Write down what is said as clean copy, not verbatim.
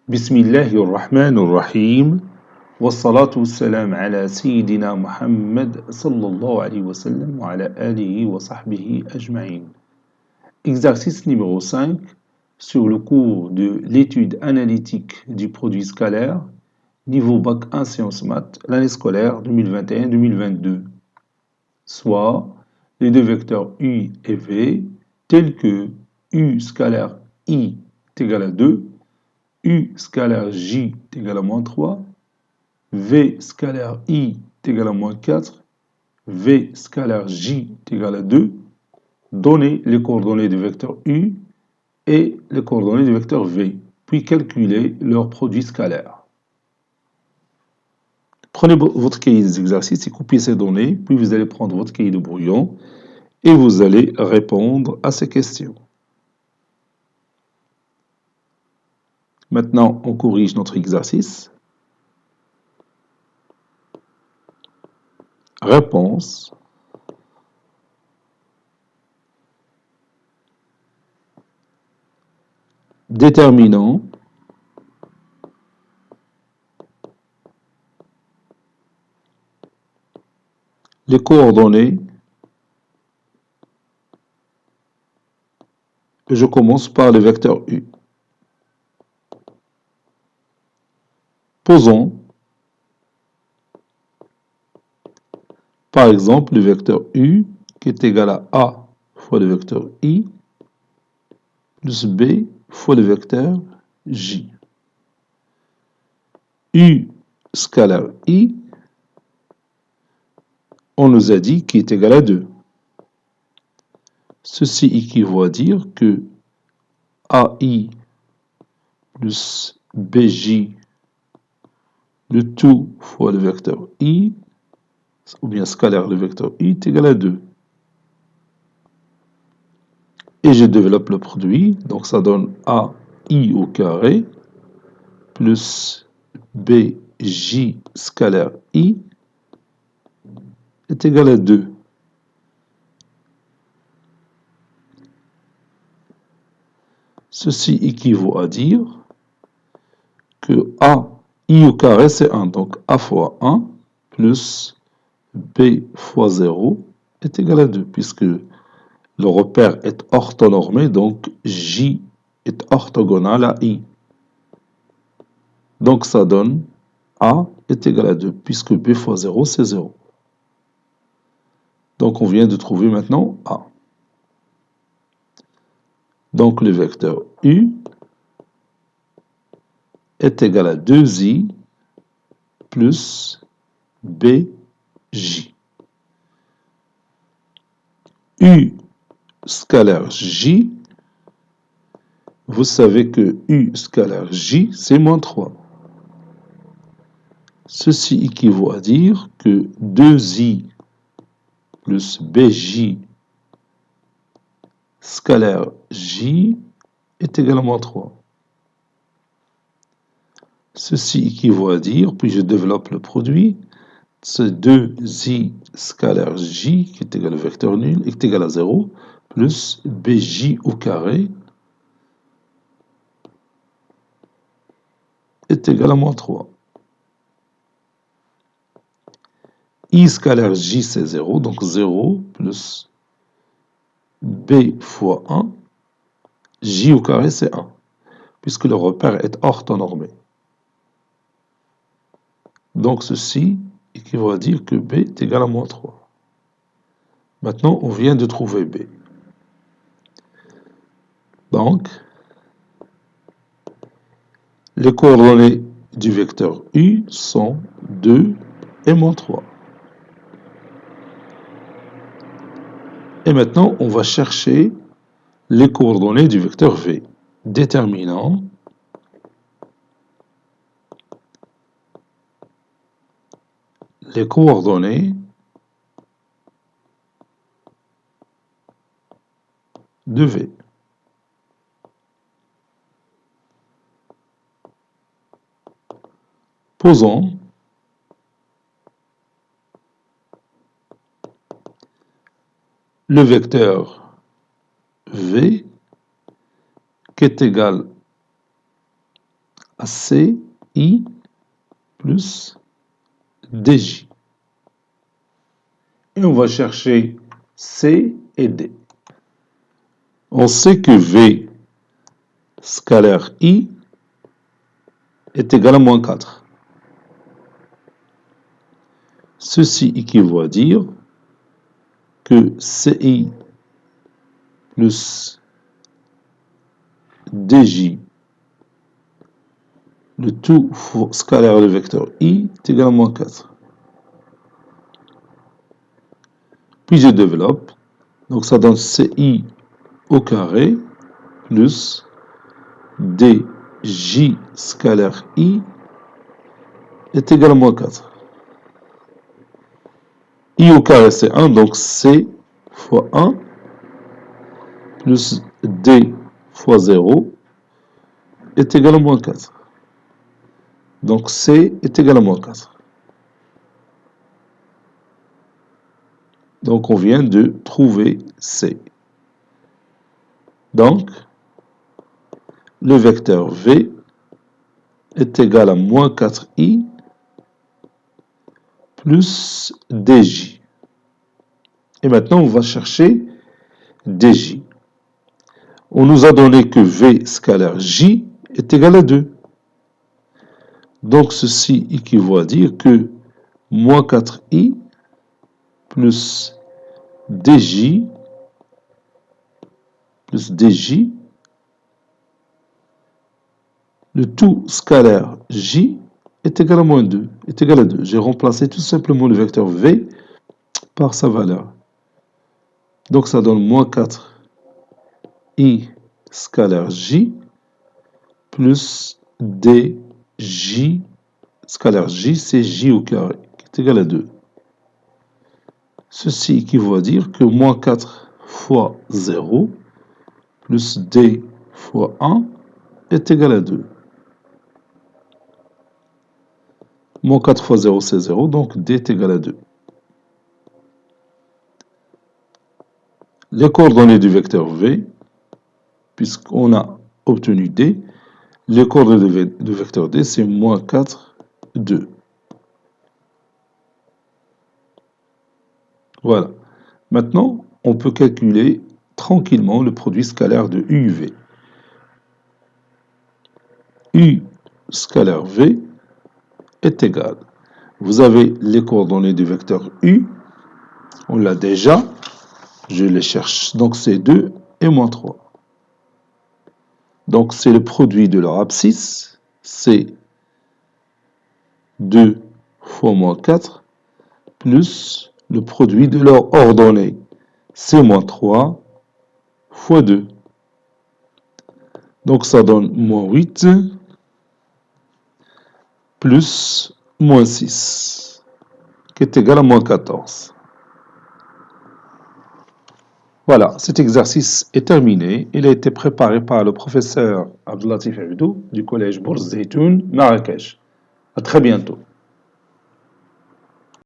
بسم الله الرحمن الرحيم والصلاة والسلام على سيدنا محمد صلى الله عليه وسلم وعلى آله وصحبه أجمعين. Exercice numéro 5 sur le cours de l'étude analytique du produit scalaire, niveau Bac 1 Sciences Maths, l'année scolaire 2021-2022. Soit les deux vecteurs U et V tels que U scalaire I est égal à 2, U scalaire J est égal à moins 3, V scalaire I est égal à moins 4, V scalaire J est égal à 2, donnez les coordonnées du vecteur U et les coordonnées du vecteur V, puis calculez leur produit scalaire. Prenez votre cahier des exercices et copiez ces données, puis vous allez prendre votre cahier de brouillon et vous allez répondre à ces questions. Maintenant, on corrige notre exercice. Réponse. Déterminant. Les coordonnées. Je commence par le vecteur U. Posons, par exemple, le vecteur U qui est égal à A fois le vecteur I plus B fois le vecteur J. U scalaire I, on nous a dit qu'il est égal à 2. Ceci équivaut à dire que AI plus BJ, le tout fois le vecteur I, ou bien scalaire le vecteur I, est égal à 2. Et je développe le produit, donc ça donne AI au carré plus BJ scalaire I est égal à 2. Ceci équivaut à dire que AI au carré c'est 1, donc A fois 1 plus B fois 0 est égal à 2, puisque le repère est orthonormé, donc J est orthogonal à I. Donc ça donne A est égal à 2, puisque B fois 0 c'est 0. Donc on vient de trouver maintenant A. Donc le vecteur U est égal à 2I plus BJ. U scalaire J, vous savez que U scalaire J, c'est moins 3. Ceci équivaut à dire que 2I plus BJ scalaire J est égal à moins 3. Ceci équivaut à dire, puis je développe le produit, c'est 2I scalaire J, qui est égal au vecteur nul, est égal à 0, plus BJ au carré est égal à moins 3. I scalaire J, c'est 0, donc 0 plus B fois 1, J au carré, c'est 1, puisque le repère est orthonormé. Donc ceci équivaut à dire que B est égal à moins 3. Maintenant, on vient de trouver B. Donc, les coordonnées du vecteur U sont 2 et moins 3. Et maintenant, on va chercher les coordonnées du vecteur V. Déterminant les coordonnées de V. Posons le vecteur V qui est égal à CI plus DJ. Et on va chercher C et D. On sait que V scalaire I est égal à moins 4. Ceci équivaut à dire que CI plus DJ, le tout scalaire du vecteur I, est égal à moins 4. Puis je développe, donc ça donne CI au carré plus DJ scalaire I est égal à moins 4. I au carré c'est 1, donc C fois 1 plus D fois 0 est égal à moins 4. Donc C est égal à moins 4. Donc on vient de trouver C. Donc le vecteur V est égal à moins 4i plus dj. Et maintenant on va chercher dj. On nous a donné que V scalaire J est égal à 2. Donc ceci équivaut à dire que moins 4i plus dj le tout scalaire J est égal à moins 2, est égal à 2. J'ai remplacé tout simplement le vecteur V par sa valeur. Donc ça donne moins 4i scalaire J plus dj scalaire J, c'est J au carré, qui est égal à 2. Ceci équivaut à dire que moins 4 fois 0 plus d fois 1 est égal à 2. Moins 4 fois 0, c'est 0, donc d est égal à 2. Les coordonnées du vecteur V, puisqu'on a obtenu d, les coordonnées du vecteur d, c'est moins 4, 2. Voilà. Maintenant, on peut calculer tranquillement le produit scalaire de UV. U scalaire V est égal. Vous avez les coordonnées du vecteur U, on l'a déjà, je les cherche, donc c'est 2 et moins 3. Donc c'est le produit de leur abscisse, c'est 2 fois moins 4, plus le produit de leur ordonnée, c'est moins 3 fois 2. Donc ça donne moins 8 plus moins 6, qui est égal à moins 14. Voilà, cet exercice est terminé. Il a été préparé par le professeur Abdelatif Abdou du collège Bourz Zeytoun, Marrakech. À très bientôt.